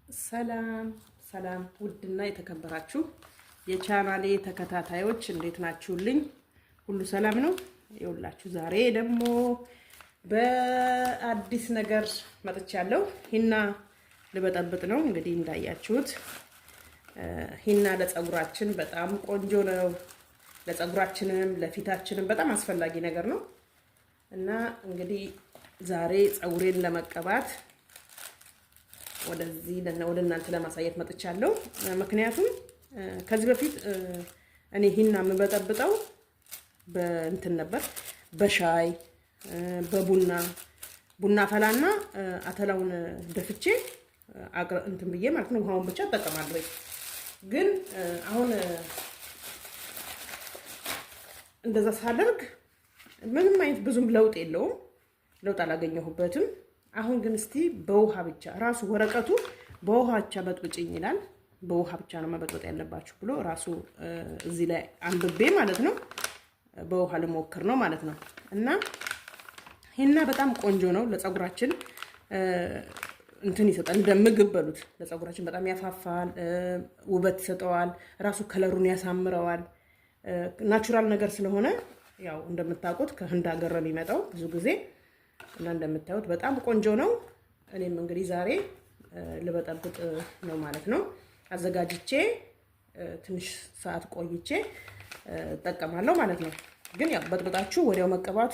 ሰላም ሰላም ውድና የተከበራችሁ የቻናሌ ተከታታዮች እንዴት ናችሁልኝ? ሁሉ ሰላም ነው? ይኸውላችሁ ዛሬ ደግሞ በአዲስ ነገር መጥቻለሁ። ሂና ልበጠብጥ ነው። እንግዲህ እንዳያችሁት ሂና ለፀጉራችን በጣም ቆንጆ ነው። ለፀጉራችንም ለፊታችንም በጣም አስፈላጊ ነገር ነው እና እንግዲህ ዛሬ ፀጉሬን ለመቀባት ወደዚህ ወደ እናንተ ለማሳየት መጥቻለሁ። ምክንያቱም ከዚህ በፊት እኔ ሂና የምበጠብጠው በእንትን ነበር፣ በሻይ ቡና ፈላና አተላውን ደፍቼ እንትን ብዬ ማለት ነው ውሃውን ብቻ እጠቀማለሁ። ግን አሁን እንደዛ ሳደርግ ምንም አይነት ብዙም ለውጥ የለውም፣ ለውጥ አላገኘሁበትም። አሁን ግን እስቲ በውሃ ብቻ ራሱ ወረቀቱ በውሃ ብቻ በጥብጭኝ ይላል። በውሃ ብቻ ነው መበጥበጥ ያለባችሁ ብሎ ራሱ እዚህ ላይ አንብቤ ማለት ነው በውሃ ልሞክር ነው ማለት ነው። እና ሂና በጣም ቆንጆ ነው ለፀጉራችን፣ እንትን ይሰጣል፣ እንደ ምግብ በሉት። ለፀጉራችን በጣም ያፋፋል፣ ውበት ይሰጠዋል፣ ራሱ ከለሩን ያሳምረዋል። ናቹራል ነገር ስለሆነ ያው እንደምታውቁት ከህንድ ሀገር ነው የሚመጣው ብዙ ጊዜ እና እንደምታዩት በጣም ቆንጆ ነው። እኔም እንግዲህ ዛሬ ልበጠብጥ ነው ማለት ነው። አዘጋጅቼ ትንሽ ሰዓት ቆይቼ እጠቀማለሁ ማለት ነው። ግን ያው በጥብጣችሁ ወዲያው መቀባቱ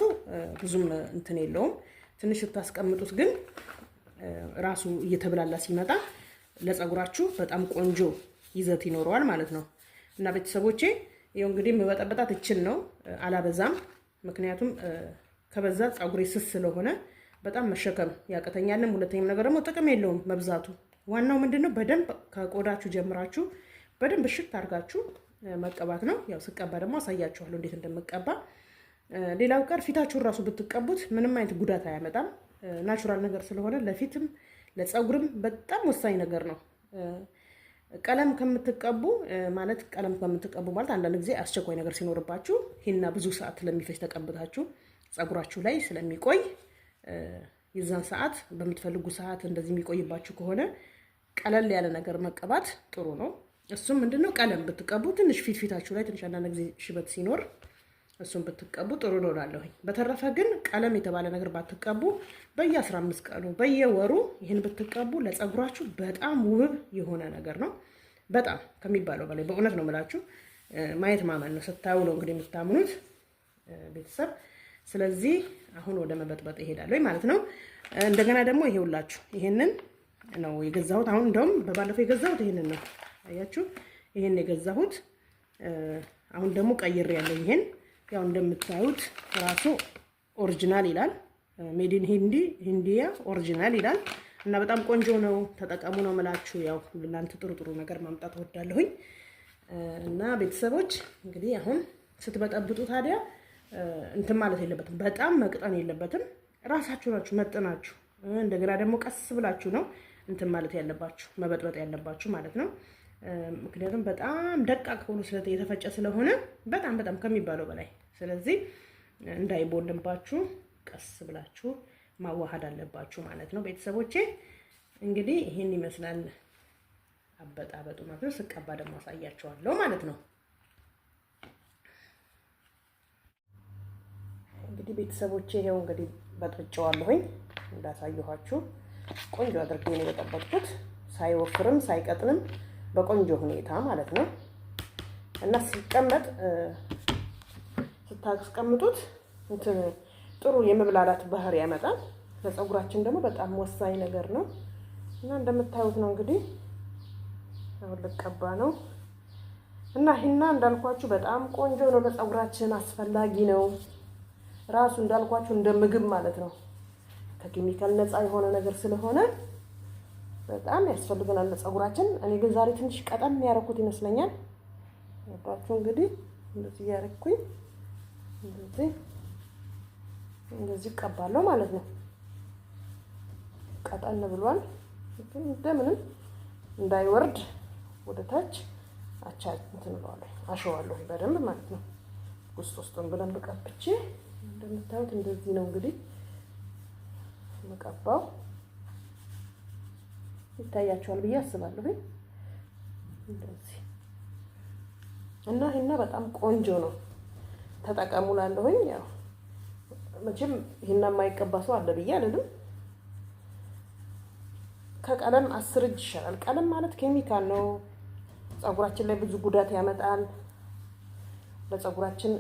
ብዙም እንትን የለውም። ትንሽ ስታስቀምጡት ግን ራሱ እየተብላላ ሲመጣ ለፀጉራችሁ በጣም ቆንጆ ይዘት ይኖረዋል ማለት ነው። እና ቤተሰቦቼ ይኸው እንግዲህ መበጠበጣት እችል ነው፣ አላበዛም። ምክንያቱም ከበዛ ፀጉሬ ስስ ስለሆነ በጣም መሸከም ያቀተኛልም። ሁለተኛም ነገር ደግሞ ጥቅም የለውም መብዛቱ። ዋናው ምንድነው በደንብ ከቆዳችሁ ጀምራችሁ በደንብ እሽት አድርጋችሁ መቀባት ነው። ያው ስቀባ ደግሞ አሳያችኋለሁ እንዴት እንደምቀባ። ሌላው ቀር ፊታችሁን ራሱ ብትቀቡት ምንም አይነት ጉዳት አያመጣም። ናቹራል ነገር ስለሆነ ለፊትም ለፀጉርም በጣም ወሳኝ ነገር ነው። ቀለም ከምትቀቡ ማለት አንዳንድ ጊዜ አስቸኳይ ነገር ሲኖርባችሁ ሂና ብዙ ሰዓት ለሚፈጅ ተቀብታችሁ ፀጉራችሁ ላይ ስለሚቆይ የዛን ሰዓት በምትፈልጉ ሰዓት እንደዚህ የሚቆይባችሁ ከሆነ ቀለል ያለ ነገር መቀባት ጥሩ ነው። እሱም ምንድነው ቀለም ብትቀቡ ትንሽ ፊታችሁ ላይ ትንሽ አንዳንድ ጊዜ ሽበት ሲኖር እሱም ብትቀቡ ጥሩ ነው እላለሁኝ። በተረፈ ግን ቀለም የተባለ ነገር ባትቀቡ በየ15 ቀኑ በየወሩ ይህን ብትቀቡ ለፀጉራችሁ በጣም ውብ የሆነ ነገር ነው። በጣም ከሚባለው በላይ በእውነት ነው የምላችሁ። ማየት ማመን ነው። ስታዩ ነው እንግዲህ የምታምኑት ቤተሰብ። ስለዚህ አሁን ወደ መበጥበጥ እሄዳለሁ ማለት ነው። እንደገና ደግሞ ይሄውላችሁ ይሄንን ነው የገዛሁት። አሁን እንደውም በባለፈው የገዛሁት ይሄንን ነው። አያችሁ፣ ይሄን የገዛሁት አሁን ደግሞ ቀይሬ ያለው ይሄን ያው እንደምታዩት ራሱ ኦሪጂናል ይላል፣ ሜድ ኢን ሂንዲያ ኦሪጂናል ይላል እና በጣም ቆንጆ ነው። ተጠቀሙ ነው የምላችሁ። ያው ለእናንተ ጥሩ ነገር ማምጣት እወዳለሁኝ። እና ቤተሰቦች እንግዲህ አሁን ስትበጠብጡ ታዲያ እንትን ማለት የለበትም፣ በጣም መቅጠን የለበትም። ራሳችሁ ናችሁ መጥናችሁ፣ እንደገና ደግሞ ቀስ ብላችሁ ነው እንትን ማለት ያለባችሁ፣ መበጥበጥ ያለባችሁ ማለት ነው። ምክንያቱም በጣም ደቃቅ ሆኖ የተፈጨ ስለሆነ በጣም ከሚባለው በላይ። ስለዚህ እንዳይቦልባችሁ ቀስ ብላችሁ ማዋሃድ አለባችሁ ማለት ነው። ቤተሰቦቼ እንግዲህ ይሄን ይመስላል አበጣበጡ ማለት ነው። ስቀባ ደግሞ አሳያችኋለሁ ማለት ነው። እንግዲህ ቤተሰቦቼ ይሄው እንግዲህ በጥብጬዋለሁኝ እንዳሳየኋችሁ ቆንጆ አድርጌ ነው የበጠበጥኩት፣ ሳይወፍርም ሳይቀጥንም በቆንጆ ሁኔታ ማለት ነው። እና ሲቀመጥ ስታስቀምጡት እንትን ጥሩ የመብላላት ባህሪ ያመጣል። ለፀጉራችን ደግሞ በጣም ወሳኝ ነገር ነው። እና እንደምታዩት ነው እንግዲህ አሁን ልቀባ ነው። እና ሂና እንዳልኳችሁ በጣም ቆንጆ ነው፣ ለፀጉራችን አስፈላጊ ነው። ራሱ እንዳልኳችሁ እንደ ምግብ ማለት ነው። ከኬሚካል ነፃ የሆነ ነገር ስለሆነ በጣም ያስፈልገናል ለፀጉራችን። እኔ ግን ዛሬ ትንሽ ቀጠን ያደረኩት ይመስለኛል። ያባችሁ እንግዲህ እንደዚህ ያደረኩኝ እንደዚህ ቀባለሁ ማለት ነው። ቀጠን ብሏል፣ ግን እንደምንም እንዳይወርድ ወደ ታች አሸዋለሁ በደንብ ማለት ነው። ውስጡን በደንብ ቀብቼ እንደምታዩት እንደዚህ ነው እንግዲህ መቀባው። ይታያችኋል ብዬ አስባለሁ። እንደዚህ እና ይሄና በጣም ቆንጆ ነው፣ ተጠቀሙ እላለሁኝ። ያው መቼም ይሄና የማይቀባ ሰው አለ ብዬ አይደለም። ከቀለም 10 እጅ ይሻላል። ቀለም ማለት ኬሚካል ነው፣ ፀጉራችን ላይ ብዙ ጉዳት ያመጣል። ለፀጉራችን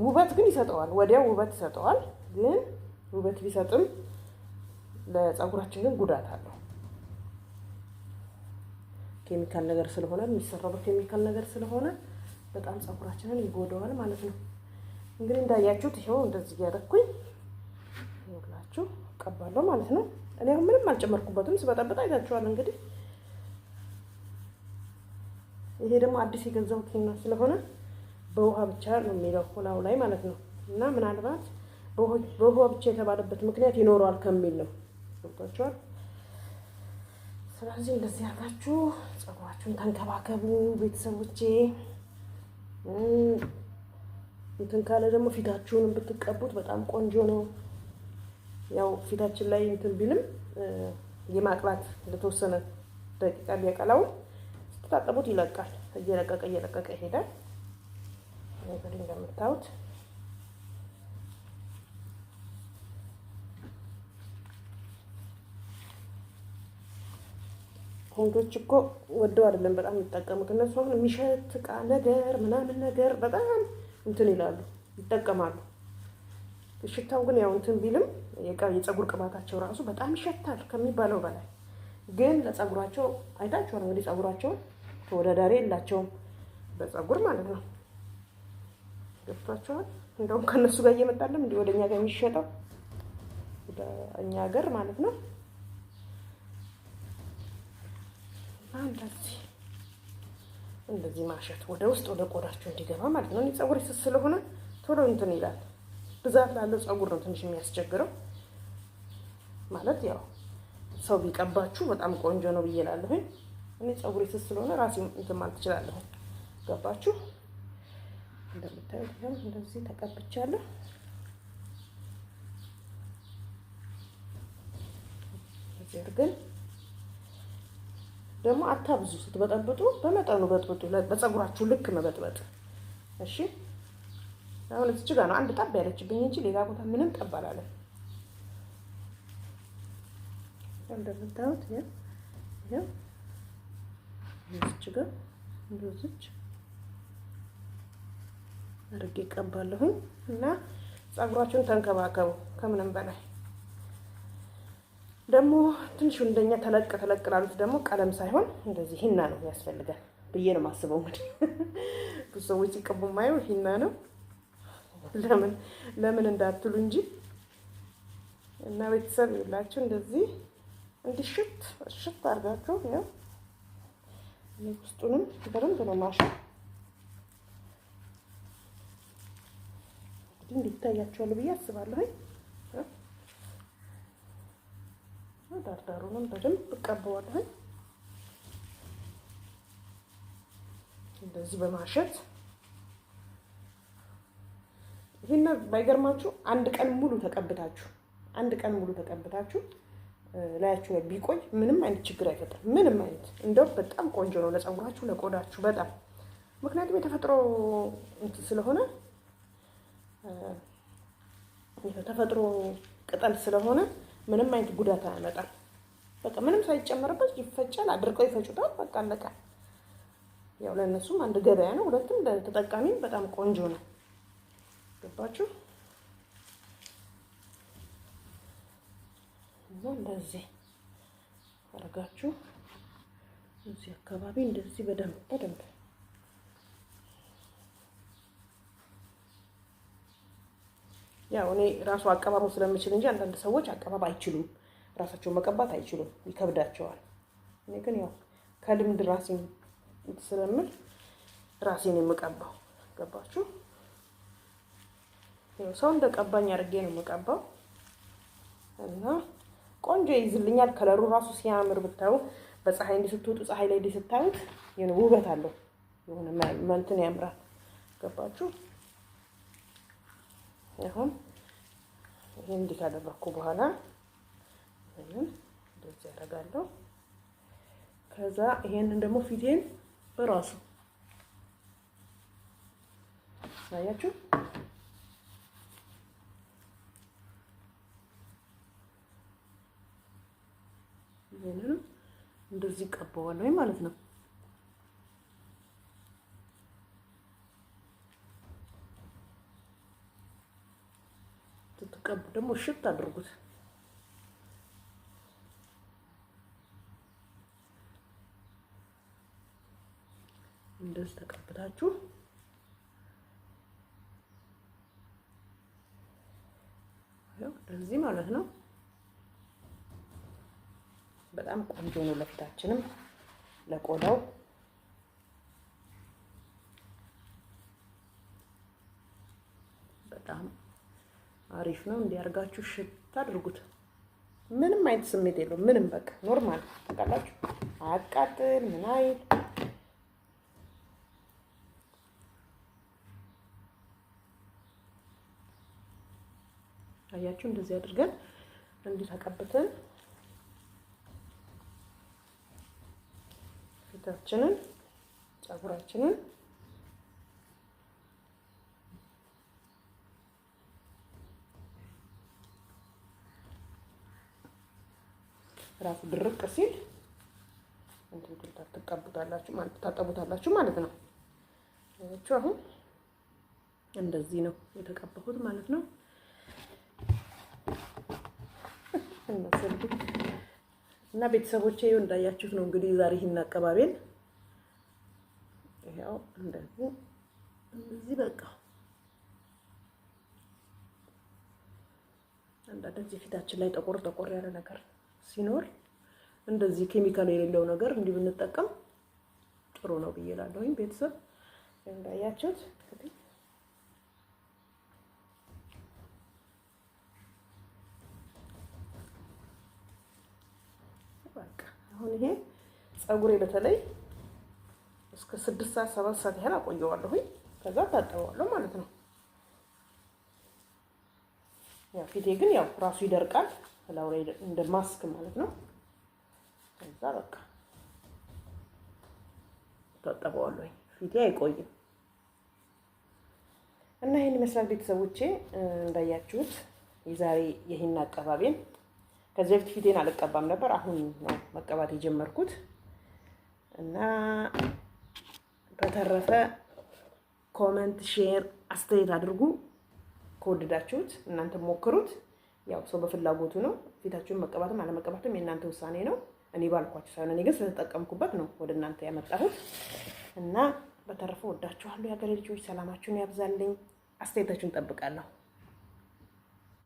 ውበት ግን ይሰጠዋል፣ ወዲያው ውበት ይሰጠዋል። ግን ውበት ቢሰጥም ለፀጉራችን ግን ጉዳት አለው። ኬሚካል ነገር ስለሆነ የሚሰራው በኬሚካል ነገር ስለሆነ በጣም ፀጉራችንን ይጎዳዋል ማለት ነው። እንግዲህ እንዳያችሁት ይሄው እንደዚህ ያደረኩኝ ይኸውላችሁ ቀባለሁ ማለት ነው። እኔ አሁን ምንም አልጨመርኩበትም፣ ስበጠብጥ አይታችኋል። እንግዲህ ይሄ ደግሞ አዲስ የገዛሁት ስለሆነ በውሃ ብቻ ነው የሚለው ሆላው ላይ ማለት ነው። እና ምናልባት በውሃ ብቻ የተባለበት ምክንያት ይኖረዋል ከሚል ነው። ገብቷችኋል? ስለዚህ እንደዚህ አድርጋችሁ ፀጉራችሁን ተንከባከቡ ቤተሰቦቼ። እንትን ካለ ደግሞ ፊታችሁን ብትቀቡት በጣም ቆንጆ ነው። ያው ፊታችን ላይ እንትን ቢልም የማቅላት ለተወሰነ ደቂቃ ቢያቀላው ስትታጠቡት ይለቃል። እየለቀቀ ይሄዳል። እንግዲህ እንደምታዩት ወንዶች እኮ ወደው አይደለም በጣም የሚጠቀሙት። እነሱ አሁን የሚሸት ዕቃ ነገር ምናምን ነገር በጣም እንትን ይላሉ ይጠቀማሉ። ሽታው ግን ያው እንትን ቢልም የፀጉር ቅባታቸው ራሱ በጣም ይሸታል ከሚባለው በላይ። ግን ለፀጉራቸው አይታችኋል እንግዲህ ፀጉራቸው ተወዳዳሪ የላቸውም በፀጉር ማለት ነው። ገብቷቸዋል። እንደውም ከነሱ ጋር እየመጣለም እንዲህ ወደኛ ጋር የሚሸጠው ወደ እኛ ሀገር ማለት ነው። እንደዚህ ማሸት ወደ ውስጥ ወደ ቆዳቸው እንዲገባ ማለት ነው። እኔ ፀጉሬ ስስ ስለሆነ ቶሎ እንትን ይላል። ብዛት ላለው ፀጉር ነው ትንሽ የሚያስቸግረው ማለት ያው ሰው ቢቀባችሁ በጣም ቆንጆ ነው ብዬ እላለሁኝ። እኔ ፀጉሬ ስስ ስለሆነ ራሴ እንትን ማለት እችላለሁ። ገባችሁ? እንደምታዩት እንደዚህ ተቀብቻለሁ። እዚህ ግን ደግሞ አታብዙ። ስትበጠብጡ በመጠኑ በጥብጡ፣ በፀጉራችሁ ልክ መበጥበጥ። እሺ አሁን እዚህ ጋር ነው አንድ ጠብ ያለችብኝ እንጂ ሌላ ቦታ ምንም ጠብ አላለም። እንደምታዩት ይሄው እዚህ ጋር እንደዚህ አድርጌ እቀባለሁኝ። እና ፀጉራችሁን ተንከባከቡ ከምንም በላይ። ደግሞ ትንሽ እንደኛ ተለቅ ላሉት ደግሞ ቀለም ሳይሆን እንደዚህ ሂና ነው ያስፈልጋል ብዬ ነው የማስበው። እንግዲህ ብዙ ሰዎች ሲቀቡ ማየው ሂና ነው። ለምን እንዳትሉ እንጂ። እና ቤተሰብ ይላችሁ እንደዚህ እንዲሽት አድርጋችሁ ነው ውስጡንም በደንብ ነው ማሸት እንዲታያችኋል ብዬ አስባለሁ። ዳርዳሩንም በደንብ እቀባዋለሁ እንደዚህ በማሸት። ይሄን ባይገርማችሁ አንድ ቀን ሙሉ ተቀብታችሁ ላያችሁ ላይ ቢቆይ ምንም አይነት ችግር አይፈጥርም። ምንም አይነት እንደውም በጣም ቆንጆ ነው ለፀጉራችሁ ለቆዳችሁ በጣም። ምክንያቱም የተፈጥሮ እንትን ስለሆነ የተፈጥሮ ቅጠል ስለሆነ ምንም አይነት ጉዳት አያመጣም። በቃ ምንም ሳይጨመርበት ይፈጫል። አድርቀው ይፈጩታል። በቃ አለቀ። ያው ለእነሱም አንድ ገበያ ነው፣ ሁለቱም ለተጠቃሚም በጣም ቆንጆ ነው። ገባችሁ? እንደዚህ አድርጋችሁ እዚህ አካባቢ እንደዚህ በደንብ ያው እኔ ራሱ አቀባቡ ስለምችል እንጂ አንዳንድ ሰዎች አቀባብ አይችሉም፣ ራሳቸውን መቀባት አይችሉም፣ ይከብዳቸዋል። እኔ ግን ያው ከልምድ ራሴን ስለምል ራሴን የምቀባው። ገባችሁ? ያው ሰው እንደቀባኝ አድርጌ ነው የምቀባው እና ቆንጆ ይይዝልኛል። ከለሩ ራሱ ሲያምር ብታዩ፣ በፀሐይ እንዲስትወጡ ፀሐይ ላይ እንዲስታዩት የሆነ ውበት አለው፣ የሆነ እንትን ያምራል። ገባችሁ? አሁን ይሄን እንዲህ ካደረኩ በኋላ እንደዚህ አደርጋለሁ። ከዛ ይሄንን ደግሞ ፊቴን በራሱ አያችሁ ይሄንን እንደዚህ ቀባዋለሁ ማለት ነው። ስትቀቡ ደግሞ ሽት አድርጉት። እንደዚህ ተቀብታችሁ ያው እንደዚህ ማለት ነው። በጣም ቆንጆ ነው ለፊታችንም ለቆዳው። በጣም አሪፍ ነው። እንዲያርጋችሁ ሽት አድርጉት። ምንም አይነት ስሜት የለውም። ምንም በቃ ኖርማል ታውቃላችሁ። አያቃጥል ምን አይል። አያችሁ እንደዚህ አድርገን እንዲህ ተቀብተን ፊታችንን ፀጉራችንን ራሱ ድርቅ ሲል እንትን ትቀቡታላችሁ ማለት ታጠቡታላችሁ ማለት ነው። አያችሁ አሁን እንደዚህ ነው የተቀባሁት ማለት ነው። እና ቤተሰቦቼ ይኸው እንዳያችሁት ነው እንግዲህ ዛሬ ይሄን አቀባቤን ይኸው እንደዚህ በቃ አንዳንድ ፊታችን ላይ ጠቆር ያለ ነገር ሲኖር እንደዚህ ኬሚካል የሌለው ነገር እንዲህ ብንጠቀም ጥሩ ነው ብዬ እላለሁኝ። ቤተሰብ እንዳያችሁት አሁን ይሄ ፀጉሬ በተለይ እስከ 6 ሰዓት 7 ሰዓት ያህል አቆየዋለሁ። ከዛ ታጠበዋለሁ ማለት ነው። ያው ፊቴ ግን ያው ራሱ ይደርቃል ላውሬ እንደ ማስክ ማለት ነው። ከዛ በቃ ታጠበዋለሁ። ፊቴ አይቆይም እና ይሄን ይመስላል ቤተሰቦቼ እንዳያችሁት የዛሬ የሂና አቀባቤን። ከዚህ በፊት ፊቴን አልቀባም ነበር፣ አሁን ነው መቀባት የጀመርኩት። እና በተረፈ ኮሜንት፣ ሼር፣ አስተያየት አድርጉ። ከወደዳችሁት እናንተ ሞክሩት። ያው ሰው በፍላጎቱ ነው። ፊታችሁን መቀባትም አለመቀባትም የእናንተ ውሳኔ ነው። እኔ ባልኳችሁ ሳይሆን እኔ ግን ስለተጠቀምኩበት ነው ወደ እናንተ ያመጣሁት። እና በተረፈ ወዳችኋለሁ የሀገሬ ልጆች፣ ሰላማችሁን ያብዛልኝ። አስተያየታችሁን ጠብቃለሁ።